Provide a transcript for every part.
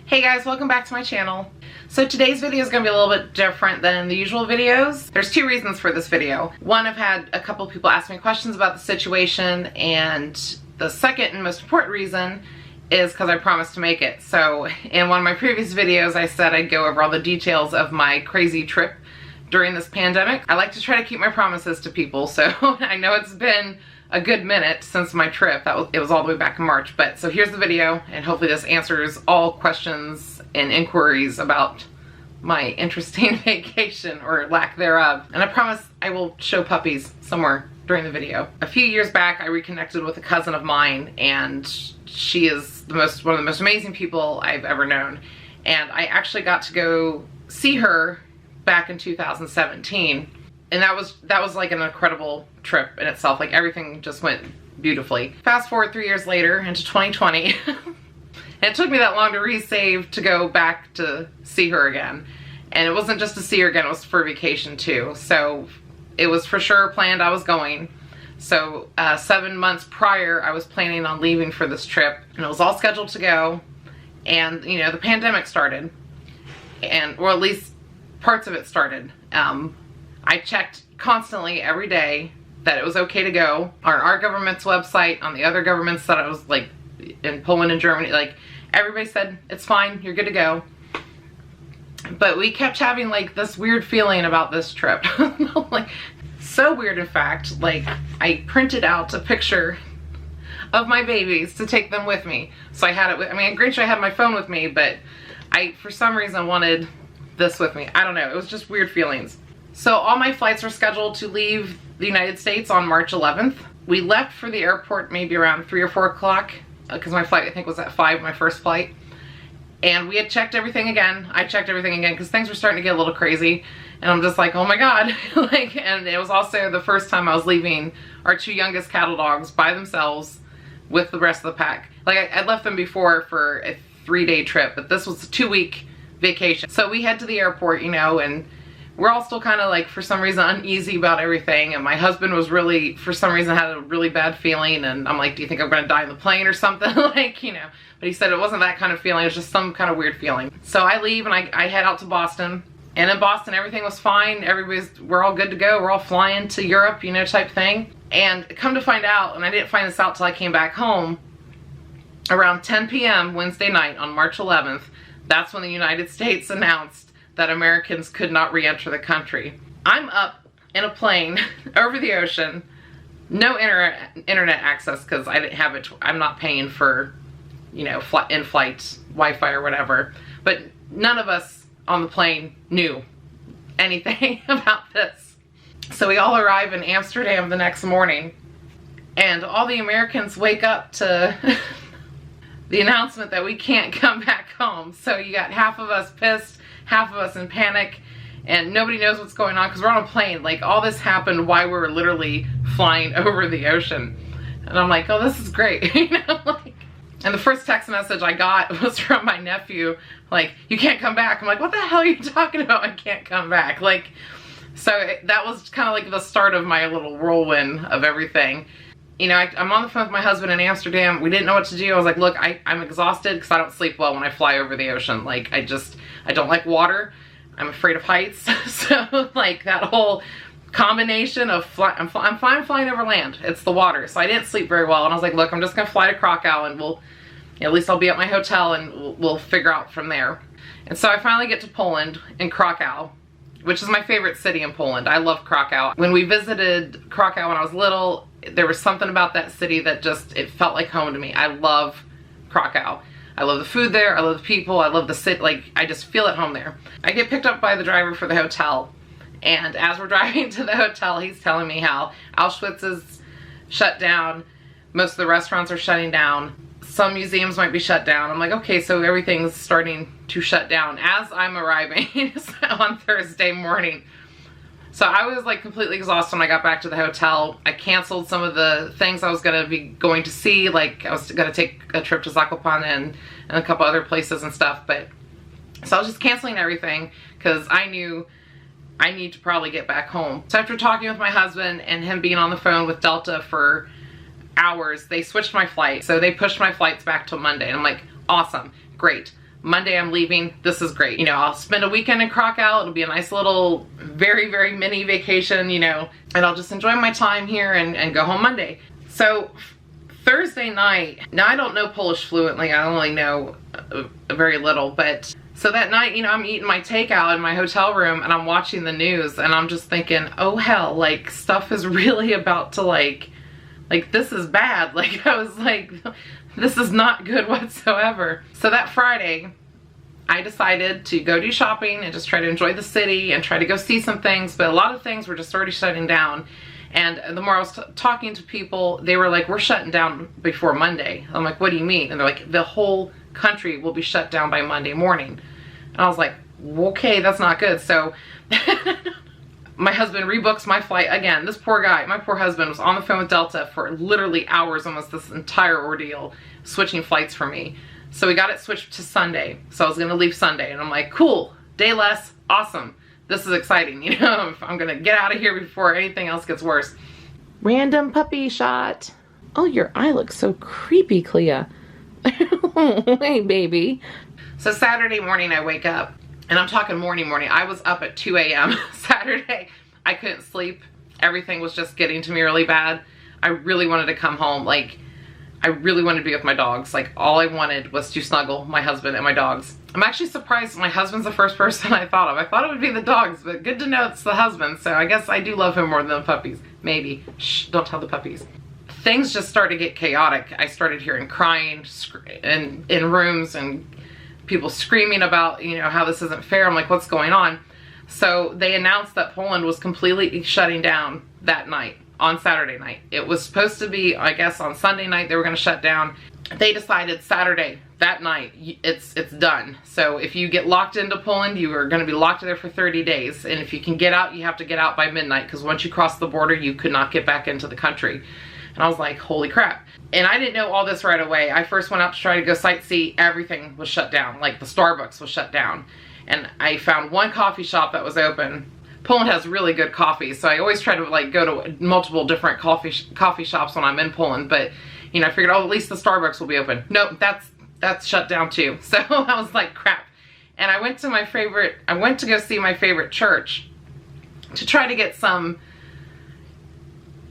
Hey guys, welcome back to my channel. So today's video is going to be a little bit different than the usual videos. There's two reasons for this video. One, I've had a couple people ask me questions about the situation, and the second and most important reason is because I promised to make it. So in one of my previous videos I said I'd go over all the details of my crazy trip during this pandemic. I like to try to keep my promises to people, so I know it's been a good minute since my trip. It was all the way back in March, but so here's the video, and hopefully this answers all questions and inquiries about my interesting vacation or lack thereof. And I promise I will show puppies somewhere during the video. A few years back I reconnected with a cousin of mine, and she is one of the most amazing people I've ever known. And I actually got to go see her back in 2017. And that was like an incredible trip in itself. Like everything just went beautifully. Fast forward 3 years later into 2020. And it took me that long to resave to go back to see her again. And it wasn't just to see her again, it was for vacation too. So it was for sure planned I was going. So 7 months prior I was planning on leaving for this trip, and it was all scheduled to go. And you know, the pandemic started, or at least parts of it started. I checked constantly every day that it was okay to go on our government's website, on the other governments that I was like in Poland and Germany, like everybody said it's fine, you're good to go. But we kept having like this weird feeling about this trip. Like so weird, in fact, like I printed out a picture of my babies to take them with me. So I had it with, I mean, granted I had my phone with me, but I for some reason wanted this with me. I don't know, it was just weird feelings. So all my flights were scheduled to leave the United States on March 11th. We left for the airport maybe around 3 or 4 o'clock because my flight I think was at 5, my first flight. And we had checked everything again. I checked everything again because things were starting to get a little crazy. And I'm just like, oh my God. Like, and it was also the first time I was leaving our 2 youngest cattle dogs by themselves with the rest of the pack. Like I'd left them before for a 3-day trip, but this was a 2-week vacation. So we head to the airport, you know, and we're all still kind of like, for some reason, uneasy about everything. And my husband was really, for some reason, had a really bad feeling. And I'm like, do you think I'm going to die in the plane or something? Like, you know. But he said it wasn't that kind of feeling. It was just some kind of weird feeling. So I leave and I head out to Boston. And in Boston, everything was fine. We're all good to go. We're all flying to Europe, you know, type thing. And come to find out, and I didn't find this out till I came back home, around 10 p.m. Wednesday night on March 11th, that's when the United States announced that Americans could not re-enter the country. I'm up in a plane over the ocean, no internet access because I didn't have it. I'm not paying for, you know, in-flight Wi-Fi or whatever. But none of us on the plane knew anything about this. So we all arrive in Amsterdam the next morning, and all the Americans wake up to the announcement that we can't come back home. So you got half of us pissed, half of us in panic, and nobody knows what's going on because we're on a plane. Like all this happened while we were literally flying over the ocean. And I'm like, oh, this is great. You know, like, and the first text message I got was from my nephew, like, you can't come back. I'm like, what the hell are you talking about? I can't come back. Like, so that was kind of like the start of my little whirlwind of everything. You know, I'm on the phone with my husband in Amsterdam. We didn't know what to do. I was like, look, I'm exhausted because I don't sleep well when I fly over the ocean. Like, I don't like water. I'm afraid of heights. So, like, that whole combination of I'm flying over land. It's the water. So I didn't sleep very well. And I was like, look, I'm just going to fly to Krakow, and at least I'll be at my hotel, and we'll figure out from there. And so I finally get to Poland, in Krakow, which is my favorite city in Poland. I love Krakow. When we visited Krakow when I was little, there was something about that city that just, it felt like home to me. I love Krakow. I love the food there, I love the people, I love the city, like, I just feel at home there. I get picked up by the driver for the hotel, and as we're driving to the hotel, he's telling me how Auschwitz is shut down, most of the restaurants are shutting down, some museums might be shut down. I'm like, okay, so everything's starting to shut down as I'm arriving on Thursday morning. So I was like completely exhausted when I got back to the hotel. I canceled some of the things I was going to see, like I was gonna take a trip to Zakopane and a couple other places and stuff, but so I was just canceling everything because I knew I need to probably get back home. So after talking with my husband and him being on the phone with Delta for hours, they switched my flight. So they pushed my flights back till Monday, and I'm like, awesome, great. Monday I'm leaving. This is great. You know, I'll spend a weekend in Krakow. It'll be a nice little, very, very mini vacation, you know, and I'll just enjoy my time here and go home Monday. So Thursday night, now I don't know Polish fluently. I only know very little, but so that night, you know, I'm eating my takeout in my hotel room and I'm watching the news and I'm just thinking, oh hell, like stuff is really about to like this is bad. Like I was like, this is not good whatsoever. So that Friday, I decided to go do shopping and just try to enjoy the city and try to go see some things, but a lot of things were just already shutting down. And the more I was talking to people, they were like, we're shutting down before Monday. I'm like, what do you mean? And they're like, the whole country will be shut down by Monday morning. And I was like, okay, that's not good. So my husband rebooks my flight again. This poor guy, my poor husband, was on the phone with Delta for literally hours, almost this entire ordeal, switching flights for me. So we got it switched to Sunday. So I was gonna leave Sunday and I'm like, cool, day less, awesome. This is exciting, you know, I'm gonna get out of here before anything else gets worse. Random puppy shot. Oh, your eye looks so creepy, Clea. Hey, baby. So Saturday morning I wake up, and I'm talking morning. I was up at 2 a.m. Saturday. I couldn't sleep. Everything was just getting to me really bad. I really wanted to come home. Like, I really wanted to be with my dogs. Like, all I wanted was to snuggle my husband and my dogs. I'm actually surprised my husband's the first person I thought of. I thought it would be the dogs, but good to know it's the husband. So I guess I do love him more than the puppies. Maybe. Shh, don't tell the puppies. Things just started to get chaotic. I started hearing crying in rooms and people screaming about, you know, how this isn't fair. I'm like, what's going on? So they announced that Poland was completely shutting down that night, on Saturday night. It was supposed to be, I guess, on Sunday night they were going to shut down. They decided Saturday, that night, it's done. So if you get locked into Poland, you are going to be locked there for 30 days. And if you can get out, you have to get out by midnight, because once you cross the border, you could not get back into the country. And I was like, holy crap. And I didn't know all this right away. I first went out to try to go sightsee. Everything was shut down. Like the Starbucks was shut down. And I found one coffee shop that was open. Poland has really good coffee, so I always try to like go to multiple different coffee shops when I'm in Poland. But you know, I figured, oh, at least the Starbucks will be open. Nope, that's shut down too. So I was like, crap. And I went to go see my favorite church to try to get some,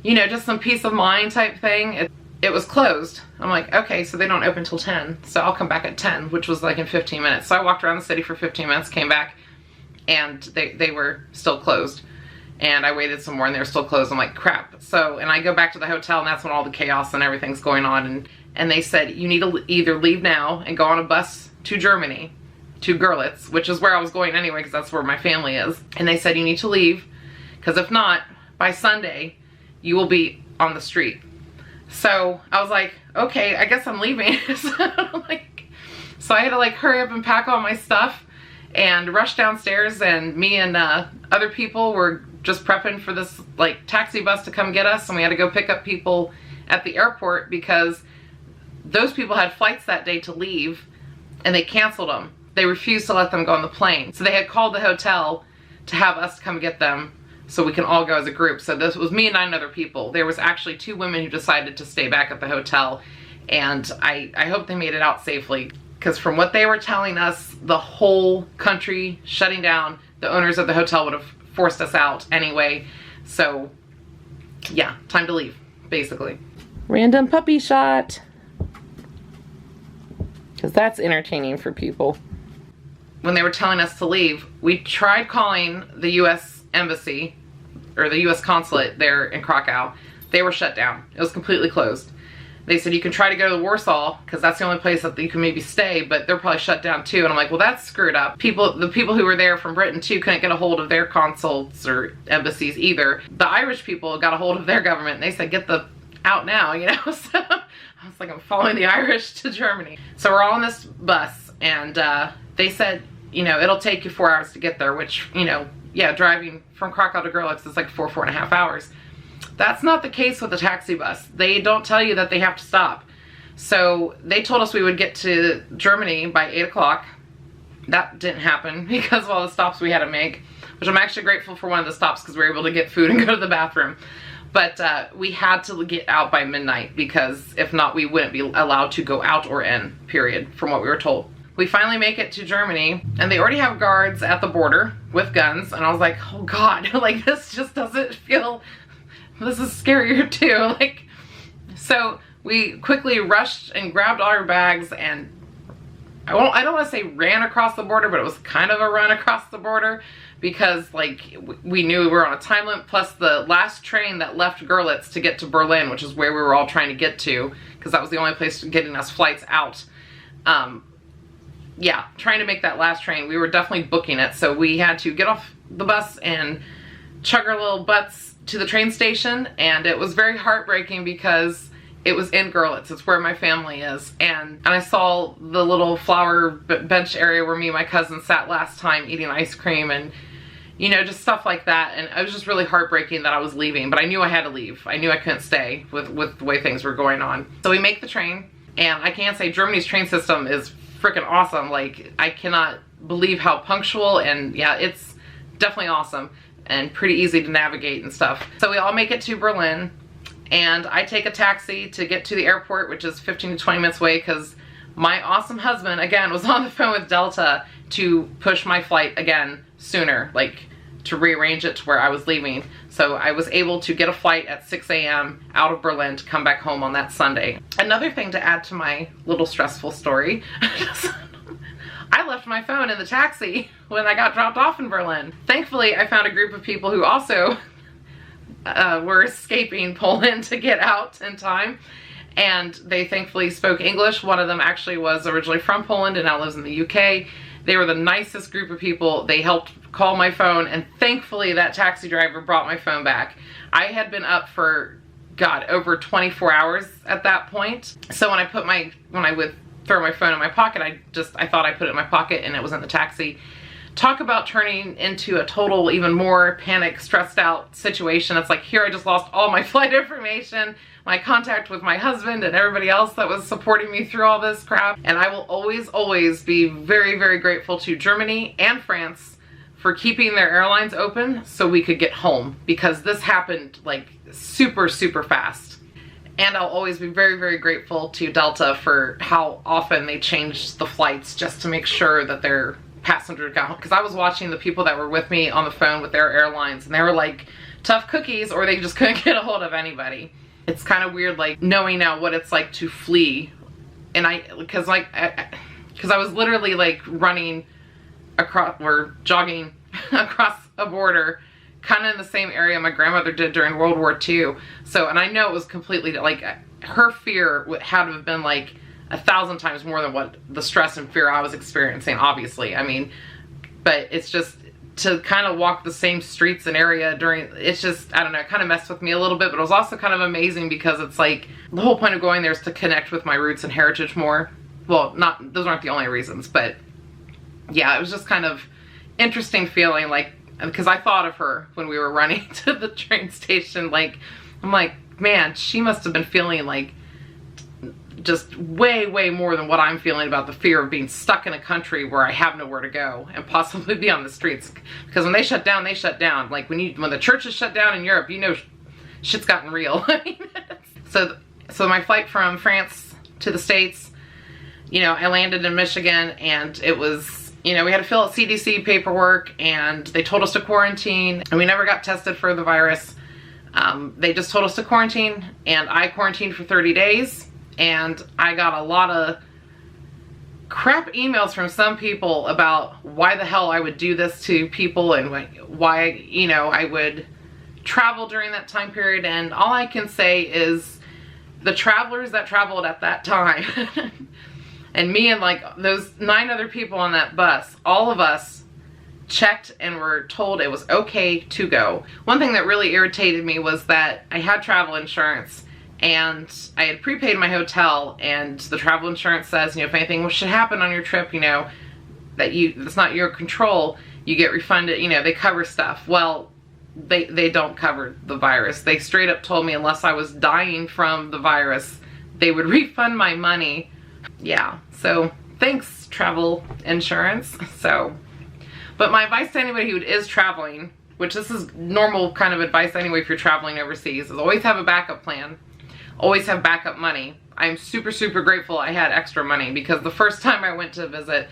you know, just some peace of mind type thing. It was closed. I'm like, okay, so they don't open till 10. So I'll come back at 10, which was like in 15 minutes. So I walked around the city for 15 minutes, came back, and they were still closed. And I waited some more and they were still closed. I'm like, crap. So, and I go back to the hotel and that's when all the chaos and everything's going on. And they said, you need to either leave now and go on a bus to Germany, to Görlitz, which is where I was going anyway, because that's where my family is. And they said, you need to leave, because if not, by Sunday, you will be on the street. So I was like, okay, I guess I'm leaving. So I had to like hurry up and pack all my stuff and rush downstairs, and me and other people were just prepping for this like taxi bus to come get us, and we had to go pick up people at the airport because those people had flights that day to leave and they canceled them. They refused to let them go on the plane. So they had called the hotel to have us come get them so we can all go as a group. So this was me and 9 other people. There was actually 2 women who decided to stay back at the hotel, and I hope they made it out safely, because from what they were telling us, the whole country shutting down, the owners of the hotel would have forced us out anyway. So yeah, time to leave, basically. Random puppy shot, because that's entertaining for people. When they were telling us to leave, we tried calling the U.S. Embassy, or the U.S. consulate there in Krakow. They were shut down. It was completely closed. They said you can try to go to Warsaw, because that's the only place that you can maybe stay, but they're probably shut down too. And I'm like, well, that's screwed up. The people who were there from Britain too couldn't get a hold of their consuls or embassies either. The Irish people got a hold of their government and they said, get the out now, you know? So I was like, I'm following the Irish to Germany. So we're all on this bus, and they said, you know, it'll take you 4 hours to get there, which, you know, yeah, driving from Krakow to Görlitz is like 4.5 hours. That's not the case with the taxi bus. They don't tell you that they have to stop. So they told us we would get to Germany by 8 o'clock. That didn't happen because of all the stops we had to make, which I'm actually grateful for one of the stops because we were able to get food and go to the bathroom. But we had to get out by midnight, because if not, we wouldn't be allowed to go out or in, period, from what we were told. We finally make it to Germany, and they already have guards at the border with guns, and I was like, oh God, like this just doesn't feel, this is scarier too. Like, so we quickly rushed and grabbed all our bags, and I don't want to say ran across the border, but it was kind of a run across the border because like we knew we were on a time limit, plus the last train that left Görlitz to get to Berlin, which is where we were all trying to get to because that was the only place getting us flights out. Yeah, trying to make that last train. We were definitely booking it, so we had to get off the bus and chug our little butts to the train station, and it was very heartbreaking because it was in Görlitz. It's where my family is. And I saw the little flower bench area where me and my cousin sat last time eating ice cream and, you know, just stuff like that. And it was just really heartbreaking that I was leaving, but I knew I had to leave. I knew I couldn't stay with the way things were going on. So we make the train, and I can't say Germany's train system is freaking awesome. Like, I cannot believe how punctual, and yeah, it's definitely awesome and pretty easy to navigate and stuff. So we all make it to Berlin. And I take a taxi to get to the airport, which is 15 to 20 minutes away, because my awesome husband, again, was on the phone with Delta to push my flight again sooner, like to rearrange it to where I was leaving. So I was able to get a flight at 6 a.m. out of Berlin to come back home on that Sunday. Another thing to add to my little stressful story, I left my phone in the taxi when I got dropped off in Berlin. Thankfully, I found a group of people who also were escaping Poland to get out in time, and they thankfully spoke English. One of them actually was originally from Poland and now lives in the UK. They were the nicest group of people. They helped call my phone, and thankfully that taxi driver brought my phone back. I had been up for, God, over 24 hours at that point. So when I would throw my phone in my pocket, I thought I put it in my pocket and it was in the taxi. Talk about turning into a total, even more panic, stressed out situation. It's like, here I just lost all my flight information, my contact with my husband and everybody else that was supporting me through all this crap. And I will always, always be very, very grateful to Germany and France for keeping their airlines open so we could get home, because this happened like super, super fast. And I'll always be very, very grateful to Delta for how often they changed the flights just to make sure that their passenger got home. Because I was watching the people that were with me on the phone with their airlines, and they were like tough cookies, or they just couldn't get a hold of anybody. It's kind of weird, like knowing now what it's like to flee. And because I was literally like running across, or jogging across a border, kind of in the same area my grandmother did during World War II. So, and I know it was completely, like, her fear had to have been like 1,000 times more than what the stress and fear I was experiencing, obviously. I mean, but it's just to kind of walk the same streets and area during, it's just, I don't know, it kind of messed with me a little bit, but it was also kind of amazing because it's like, the whole point of going there is to connect with my roots and heritage more. Well, those aren't the only reasons, but yeah, it was just kind of interesting feeling, like, because I thought of her when we were running to the train station. Like, I'm like, man, she must have been feeling like just way, way more than what I'm feeling about the fear of being stuck in a country where I have nowhere to go and possibly be on the streets. Because when they shut down, they shut down. Like when the churches shut down in Europe, you know, shit's gotten real. So my flight from France to the States, you know, I landed in Michigan, and it was, you know, we had to fill out CDC paperwork, and they told us to quarantine, and we never got tested for the virus. They just told us to quarantine, and I quarantined for 30 days, and I got a lot of crap emails from some people about why the hell I would do this to people and why, you know, I would travel during that time period. And all I can say is the travelers that traveled at that time and me and like those 9 other people on that bus, all of us checked and were told it was okay to go. One thing that really irritated me was that I had travel insurance, and I had prepaid my hotel, and the travel insurance says, you know, if anything should happen on your trip, you know, that's not your control, you get refunded, you know, they cover stuff. Well, they don't cover the virus. They straight up told me unless I was dying from the virus, they would refund my money. Yeah, so thanks, travel insurance. So, but my advice to anybody who is traveling, which this is normal kind of advice anyway if you're traveling overseas, is always have a backup plan. Always have backup money. I'm super, super grateful I had extra money, because the first time I went to visit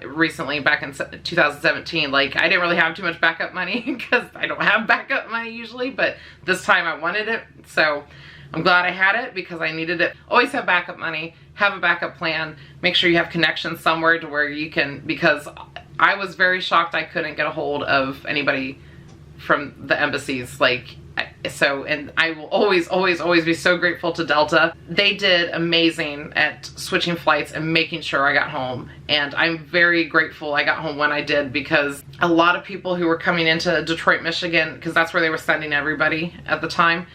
recently, back in 2017, like, I didn't really have too much backup money because I don't have backup money usually, but this time I wanted it, so I'm glad I had it because I needed it. Always have backup money, have a backup plan, make sure you have connections somewhere to where you can, because I was very shocked I couldn't get a hold of anybody from the embassies, like, so, and I will always, always, always be so grateful to Delta. They did amazing at switching flights and making sure I got home. And I'm very grateful I got home when I did, because a lot of people who were coming into Detroit, Michigan, because that's where they were sending everybody at the time,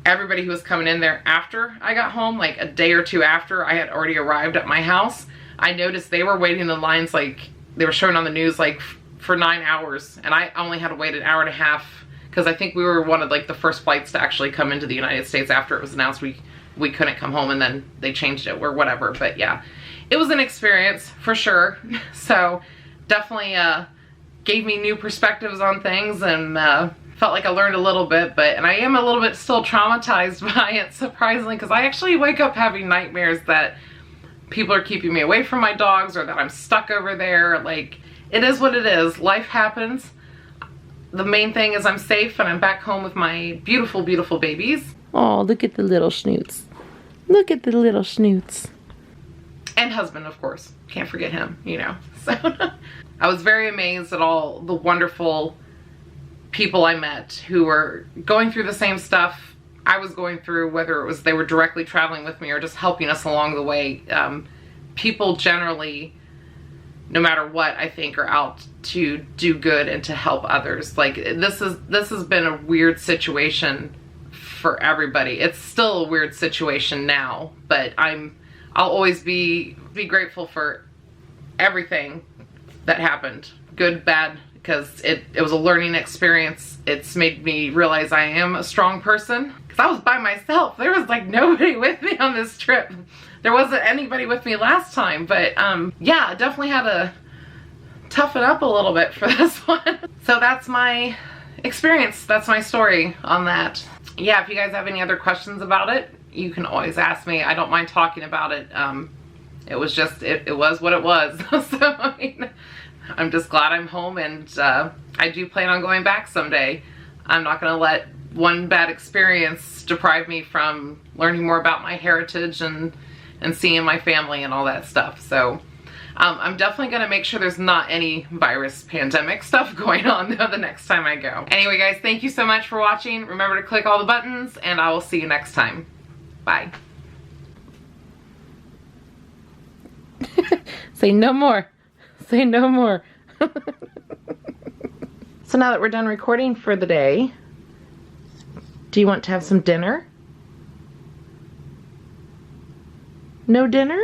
everybody who was coming in there after I got home, like a day or two after I had already arrived at my house, I noticed they were waiting in lines, like they were showing on the news, like for 9 hours. And I only had to wait an hour and a half, because I think we were one of like the first flights to actually come into the United States after it was announced we couldn't come home, and then they changed it or whatever. But yeah, it was an experience for sure. So definitely gave me new perspectives on things, and felt like I learned a little bit, and I am a little bit still traumatized by it, surprisingly, because I actually wake up having nightmares that people are keeping me away from my dogs, or that I'm stuck over there. Like, it is what it is. Life happens. The main thing is I'm safe and I'm back home with my beautiful, beautiful babies. Oh, look at the little schnoots. Look at the little schnoots. And husband, of course. Can't forget him, you know. So I was very amazed at all the wonderful people I met who were going through the same stuff I was going through, whether it was they were directly traveling with me or just helping us along the way. People generally, no matter what, I think, are out to do good and to help others. Like, this has been a weird situation for everybody. It's still a weird situation now, but I'll always be grateful for everything that happened, good, bad, because it was a learning experience. It's made me realize I am a strong person, because I was by myself. There was like nobody with me on this trip. There wasn't anybody with me last time, but yeah, definitely had to toughen up a little bit for this one. So that's my experience. That's my story on that. Yeah, if you guys have any other questions about it, you can always ask me. I don't mind talking about it. It was just, it was what it was. So, I mean, I'm just glad I'm home, and I do plan on going back someday. I'm not gonna let one bad experience deprive me from learning more about my heritage and seeing my family and all that stuff. So I'm definitely gonna make sure there's not any virus pandemic stuff going on though the next time I go. Anyway guys, thank you so much for watching. Remember to click all the buttons, and I will see you next time. Bye. Say no more. Say no more. So now that we're done recording for the day, do you want to have some dinner? No dinner?